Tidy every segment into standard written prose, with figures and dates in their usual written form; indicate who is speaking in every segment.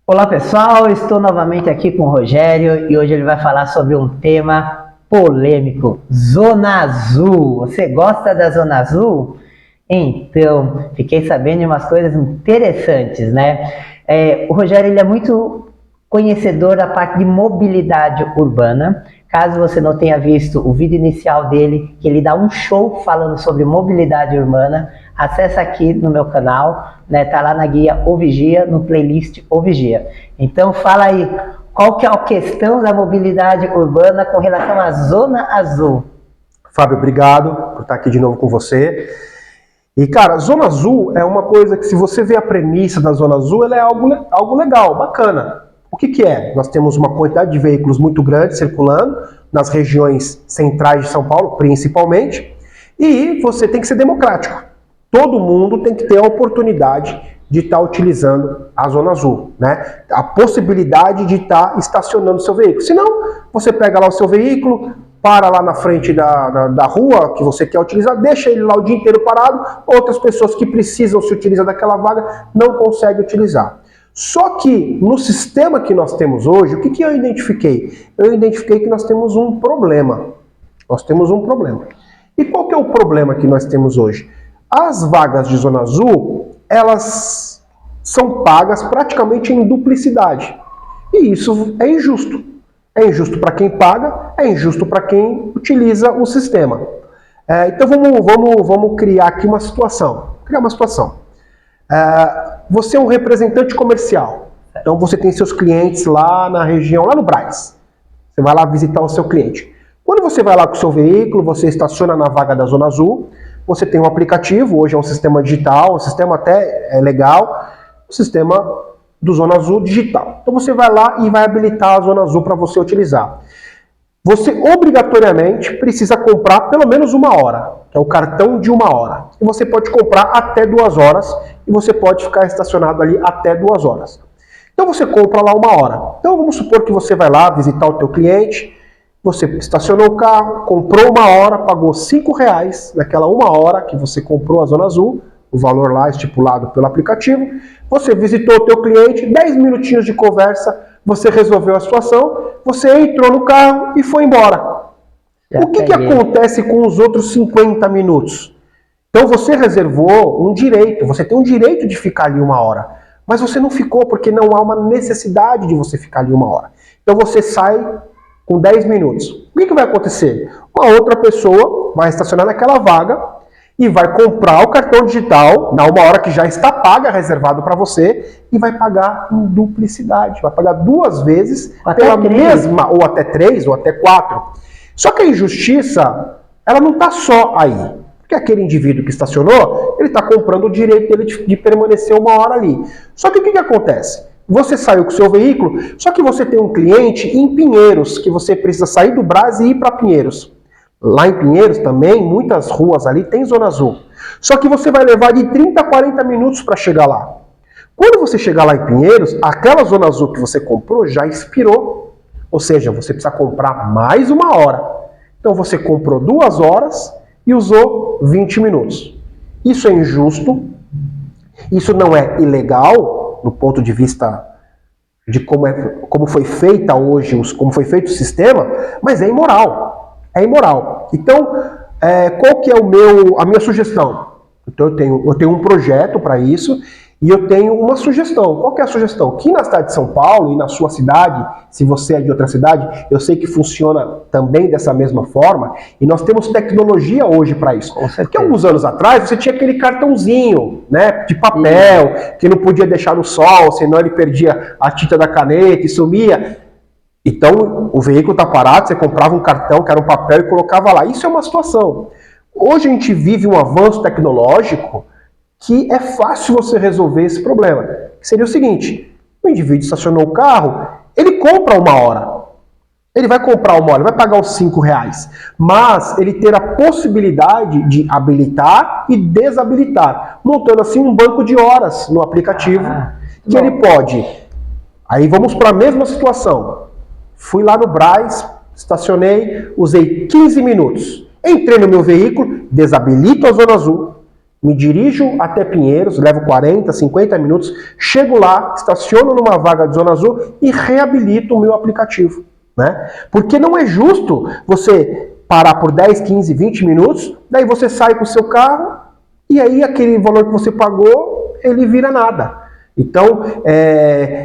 Speaker 1: Olá pessoal, estou novamente aqui com o Rogério e hoje ele vai falar sobre um tema polêmico, Zona Azul. Você gosta da Zona Azul? Então, fiquei sabendo de umas coisas interessantes, né? O Rogério ele é muito conhecedor da parte de mobilidade urbana. Caso você não tenha visto o vídeo inicial dele, que ele dá um show falando sobre mobilidade urbana, acessa aqui no meu canal, né? Tá lá na guia O Vigia, no playlist O Vigia. Então fala aí, qual que é a questão da mobilidade urbana com relação à Zona Azul?
Speaker 2: Fábio, obrigado por estar aqui de novo com você. E, cara, Zona Azul é uma coisa que, se você vê a premissa da Zona Azul, ela é algo legal, bacana. O que é? Nós temos uma quantidade de veículos muito grande circulando nas regiões centrais de São Paulo, principalmente, e você tem que ser democrático. Todo mundo tem que ter a oportunidade de estar utilizando a Zona Azul, né? A possibilidade de estar estacionando seu veículo. Senão, você pega lá o seu veículo, para lá na frente da rua que você quer utilizar, deixa ele lá o dia inteiro parado, outras pessoas que precisam se utilizar daquela vaga não conseguem utilizar. Só que no sistema que nós temos hoje, o que eu identifiquei? Eu identifiquei que nós temos um problema. Nós temos um problema. E qual que é o problema que nós temos hoje? As vagas de Zona Azul, elas são pagas praticamente em duplicidade. E isso é injusto. É injusto para quem paga, é injusto para quem utiliza o sistema. Então vamos criar aqui uma situação. Você é um representante comercial. Então você tem seus clientes lá na região, lá no Brás. Você vai lá visitar o seu cliente. Quando você vai lá com o seu veículo, você estaciona na vaga da Zona Azul, você tem um aplicativo, hoje é um sistema digital, um sistema até legal, o sistema do Zona Azul digital. Então você vai lá e vai habilitar a Zona Azul para você utilizar. Você obrigatoriamente precisa comprar pelo menos 1 hora, que é o cartão de 1 hora. E você pode comprar até 2 horas e você pode ficar estacionado ali até 2 horas. Então você compra lá 1 hora. Então vamos supor que você vai lá visitar o teu cliente, você estacionou o carro, comprou 1 hora, pagou R$5 naquela 1 hora que você comprou a Zona Azul, o valor lá estipulado pelo aplicativo, você visitou o teu cliente, 10 minutinhos de conversa, você resolveu a situação, você entrou no carro e foi embora. O que acontece com os outros 50 minutos? Então você reservou um direito, você tem um direito de ficar ali 1 hora, mas você não ficou porque não há uma necessidade de você ficar ali 1 hora. Então você sai com 10 minutos. O que vai acontecer? Uma outra pessoa vai estacionar naquela vaga e vai comprar o cartão digital na 1 hora que já está paga, reservado para você, e vai pagar em duplicidade. Vai pagar 2 vezes pela mesma, ou até 3, ou até 4. Só que a injustiça, ela não está só aí. Porque aquele indivíduo que estacionou, ele está comprando o direito dele de permanecer 1 hora ali. Só que o que acontece? Você saiu com o seu veículo, só que você tem um cliente em Pinheiros, que você precisa sair do Brás e ir para Pinheiros. Lá em Pinheiros também, muitas ruas ali tem Zona Azul. Só que você vai levar de 30 a 40 minutos para chegar lá. Quando você chegar lá em Pinheiros, aquela Zona Azul que você comprou já expirou. Ou seja, você precisa comprar mais 1 hora. Então você comprou 2 horas e usou 20 minutos. Isso é injusto. Isso não é ilegal, do ponto de vista de como foi feita hoje, como foi feito o sistema, mas é imoral. É imoral. Então, qual que é a minha sugestão? Então, eu tenho um projeto para isso e eu tenho uma sugestão. Qual que é a sugestão? Que na cidade de São Paulo e na sua cidade, se você é de outra cidade, eu sei que funciona também dessa mesma forma, e nós temos tecnologia hoje para isso. Porque alguns anos atrás, você tinha aquele cartãozinho, né, de papel, que não podia deixar no sol, senão ele perdia a tinta da caneta e sumia. Então, o veículo está parado, você comprava um cartão, que era um papel, e colocava lá. Isso é uma situação. Hoje a gente vive um avanço tecnológico que é fácil você resolver esse problema. Que seria o seguinte, o indivíduo estacionou o carro, ele compra 1 hora. Ele vai comprar 1 hora, ele vai pagar os R$5. Mas ele ter a possibilidade de habilitar e desabilitar, montando assim um banco de horas no aplicativo, que ele pode. Aí vamos para a mesma situação. Fui lá no Brás, estacionei, usei 15 minutos. Entrei no meu veículo, desabilito a Zona Azul me dirijo até Pinheiros, levo 40, 50 minutos, chego lá, estaciono numa vaga de Zona Azul e reabilito o meu aplicativo, né? Porque não é justo você parar por 10, 15, 20 minutos, daí você sai com o seu carro e aí aquele valor que você pagou, ele vira nada. Então,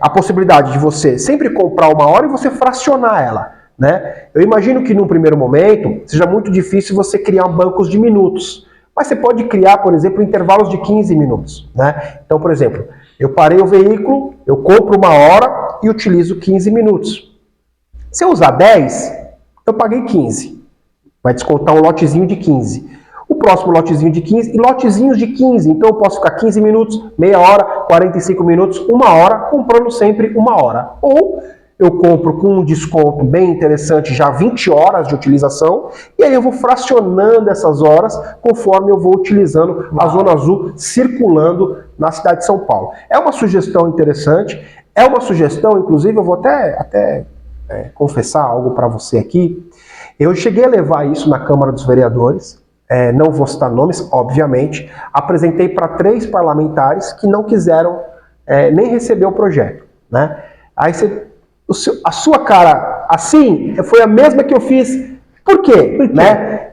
Speaker 2: a possibilidade de você sempre comprar uma hora e você fracionar ela, né? Eu imagino que num primeiro momento seja muito difícil você criar bancos de minutos. Mas você pode criar, por exemplo, intervalos de 15 minutos, né? Então, por exemplo, eu parei o veículo, eu compro uma hora e utilizo 15 minutos. Se eu usar 10, eu paguei 15. Vai descontar um lotezinho de 15. O próximo lotezinho de 15 e lotezinhos de 15. Então eu posso ficar 15 minutos, meia hora, 45 minutos, uma hora, comprando sempre uma hora. Ou eu compro com um desconto bem interessante, já 20 horas de utilização, e aí eu vou fracionando essas horas conforme eu vou utilizando a Zona Azul circulando na cidade de São Paulo. É uma sugestão interessante, é uma sugestão, inclusive eu vou até confessar algo para você aqui. Eu cheguei a levar isso na Câmara dos Vereadores, não vou citar nomes, obviamente, apresentei para 3 parlamentares que não quiseram nem receber o projeto, né? Aí a sua cara, assim, foi a mesma que eu fiz. Por quê? Né?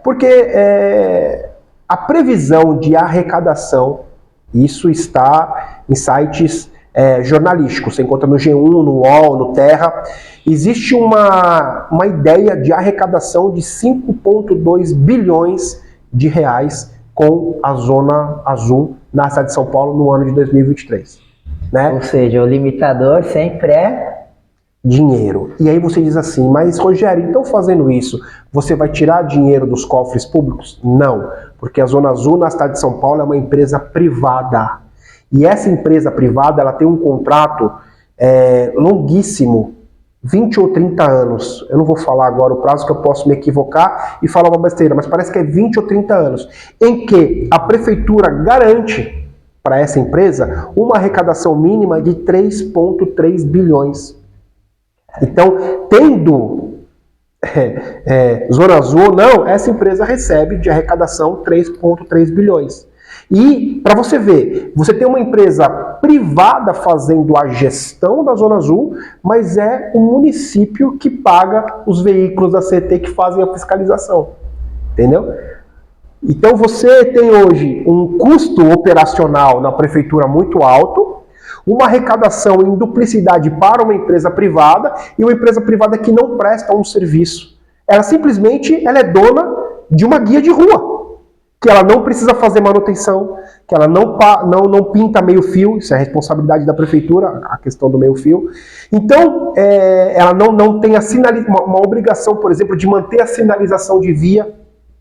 Speaker 2: Porque a previsão de arrecadação, isso está em sites jornalísticos. Você encontra no G1, no UOL, no Terra. Existe uma ideia de arrecadação de 5,2 bilhões de reais com a Zona Azul na cidade de São Paulo no ano de 2023. Né?
Speaker 1: Ou seja, o limitador sempre é
Speaker 2: dinheiro. E aí você diz assim, mas Rogério, então fazendo isso, você vai tirar dinheiro dos cofres públicos? Não, porque a Zona Azul na cidade de São Paulo é uma empresa privada. E essa empresa privada, ela tem um contrato longuíssimo, 20 ou 30 anos. Eu não vou falar agora o prazo, que eu posso me equivocar e falar uma besteira, mas parece que é 20 ou 30 anos, em que a prefeitura garante para essa empresa uma arrecadação mínima de 3,3 bilhões. Então, tendo Zona Azul ou não, essa empresa recebe de arrecadação 3,3 bilhões. E, para você ver, você tem uma empresa privada fazendo a gestão da Zona Azul, mas é o município que paga os veículos da CET que fazem a fiscalização. Entendeu? Então, você tem hoje um custo operacional na prefeitura muito alto, uma arrecadação em duplicidade para uma empresa privada e uma empresa privada que não presta um serviço. Ela simplesmente é dona de uma guia de rua, que ela não precisa fazer manutenção, que ela não pinta meio fio, isso é responsabilidade da prefeitura, a questão do meio fio. Então, ela não tem uma obrigação, por exemplo, de manter a sinalização de via,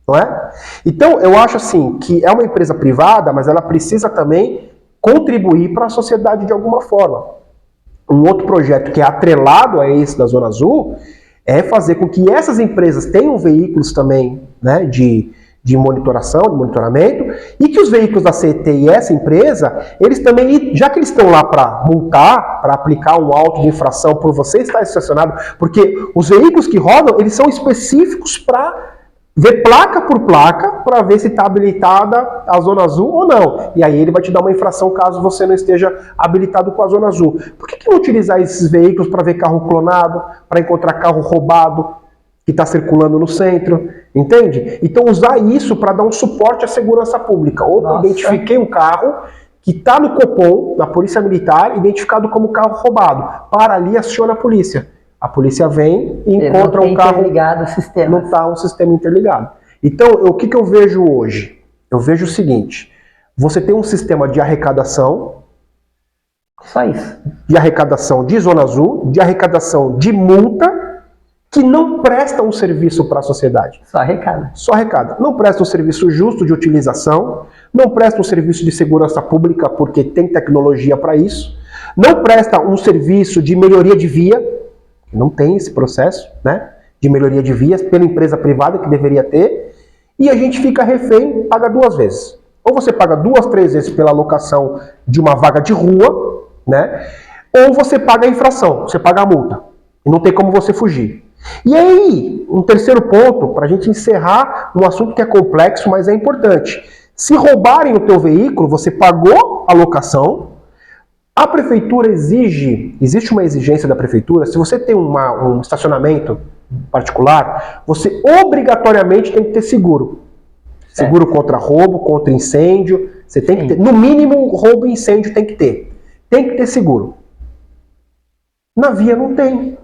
Speaker 2: não é? Então, eu acho assim, que é uma empresa privada, mas ela precisa também contribuir para a sociedade de alguma forma. Um outro projeto que é atrelado a esse da Zona Azul é fazer com que essas empresas tenham veículos também, né, de monitoração, de monitoramento, e que os veículos da CET e essa empresa, eles também, já que eles estão lá para multar, para aplicar um auto de infração por você estar estacionado, porque os veículos que rodam, eles são específicos para ver placa por placa para ver se está habilitada a Zona Azul ou não. E aí ele vai te dar uma infração caso você não esteja habilitado com a Zona Azul. Por que não utilizar esses veículos para ver carro clonado, para encontrar carro roubado que está circulando no centro? Entende? Então usar isso para dar um suporte à segurança pública. Ou eu identifiquei um carro que está no Copom, na Polícia Militar, identificado como carro roubado. Para ali, aciona a polícia. A polícia vem e encontra um carro... Não está um sistema interligado. Então, o que eu vejo hoje? Eu vejo o seguinte, você tem um sistema de arrecadação...
Speaker 1: Só isso.
Speaker 2: De arrecadação de Zona Azul, de arrecadação de multa, que não presta um serviço para a sociedade.
Speaker 1: Só arrecada.
Speaker 2: Só arrecada. Não presta um serviço justo de utilização, não presta um serviço de segurança pública, porque tem tecnologia para isso, não presta um serviço de melhoria de via, não tem esse processo, né, de melhoria de vias pela empresa privada que deveria ter, e a gente fica refém, paga 2 vezes. Ou você paga 2, 3 vezes pela alocação de uma vaga de rua, né, ou você paga a infração, você paga a multa, e não tem como você fugir. E aí, um terceiro ponto, para a gente encerrar um assunto que é complexo, mas é importante. Se roubarem o teu veículo, você pagou a locação, a prefeitura existe uma exigência da prefeitura, se você tem um estacionamento particular, você obrigatoriamente tem que ter seguro. Seguro contra roubo, contra incêndio, você tem que ter, no mínimo roubo e incêndio tem que ter. Tem que ter seguro. Na via não tem.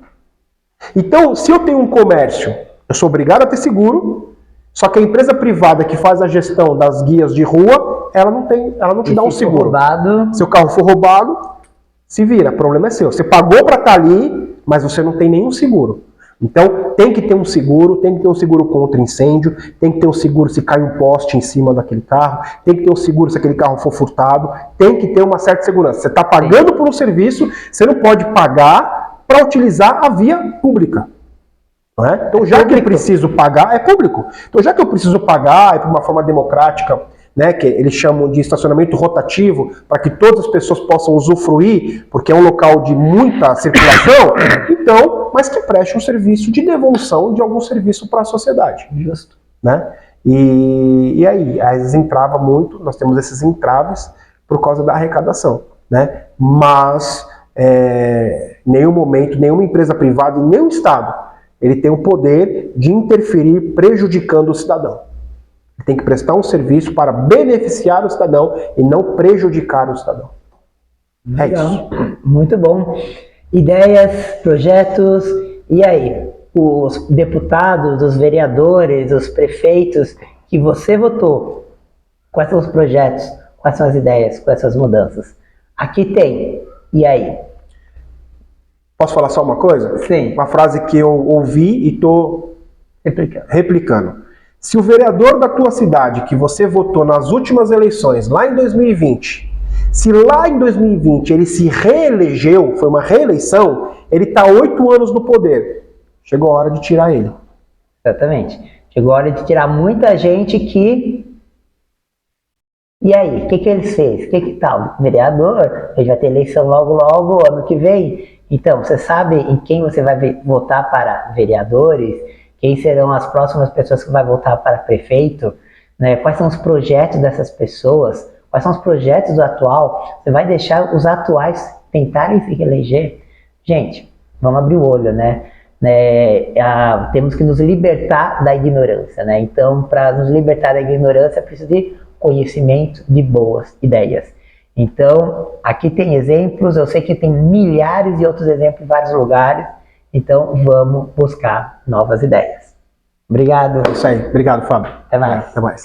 Speaker 2: Então, se eu tenho um comércio, eu sou obrigado a ter seguro, só que a empresa privada que faz a gestão das guias de rua, ela não te dá um seguro.
Speaker 1: Roubado...
Speaker 2: Se o carro for roubado, se vira, o problema é seu. Você pagou para estar ali, mas você não tem nenhum seguro. Então, tem que ter um seguro contra incêndio, tem que ter um seguro se cai um poste em cima daquele carro, tem que ter um seguro se aquele carro for furtado, tem que ter uma certa segurança. Você está pagando por um serviço, você não pode pagar para utilizar a via pública. Não é? Então, já que eu preciso pagar, é público. Então, já que eu preciso pagar, é por uma forma democrática, né, que eles chamam de estacionamento rotativo, para que todas as pessoas possam usufruir, porque é um local de muita circulação, então, mas que preste um serviço de devolução de algum serviço para a sociedade.
Speaker 1: Justo.
Speaker 2: Né? E aí, às vezes entrava muito, nós temos esses entraves por causa da arrecadação. Né? Mas, nenhum momento, nenhuma empresa privada e nenhum Estado, ele tem o poder de interferir prejudicando o cidadão. Tem que prestar um serviço para beneficiar o cidadão e não prejudicar o cidadão. É isso.
Speaker 1: Muito bom. Ideias, projetos, e aí? Os deputados, os vereadores, os prefeitos que você votou, quais são os projetos, quais são as ideias, quais são as mudanças? Aqui tem, e aí?
Speaker 2: Posso falar só uma coisa?
Speaker 1: Sim.
Speaker 2: Uma frase que eu ouvi e estou replicando. Se o vereador da tua cidade, que você votou nas últimas eleições, lá em 2020, se lá em 2020 ele se reelegeu, foi uma reeleição, ele está 8 anos no poder. Chegou a hora de tirar ele.
Speaker 1: Exatamente. Chegou a hora de tirar muita gente que... E aí, o que ele fez? O que tal? Vereador, ele vai ter eleição logo, ano que vem. Então, você sabe em quem você vai votar para vereadores? Quem serão as próximas pessoas que vai votar para prefeito, né? Quais são os projetos dessas pessoas, quais são os projetos do atual, você vai deixar os atuais tentarem se reeleger? Gente, vamos abrir o olho, né? Temos que nos libertar da ignorância, né? Então, para nos libertar da ignorância, é preciso de conhecimento, de boas ideias. Então, aqui tem exemplos, eu sei que tem milhares de outros exemplos em vários lugares. Então, vamos buscar novas ideias. Obrigado.
Speaker 2: É isso aí. Obrigado, Fábio.
Speaker 1: Até mais.
Speaker 2: Até mais.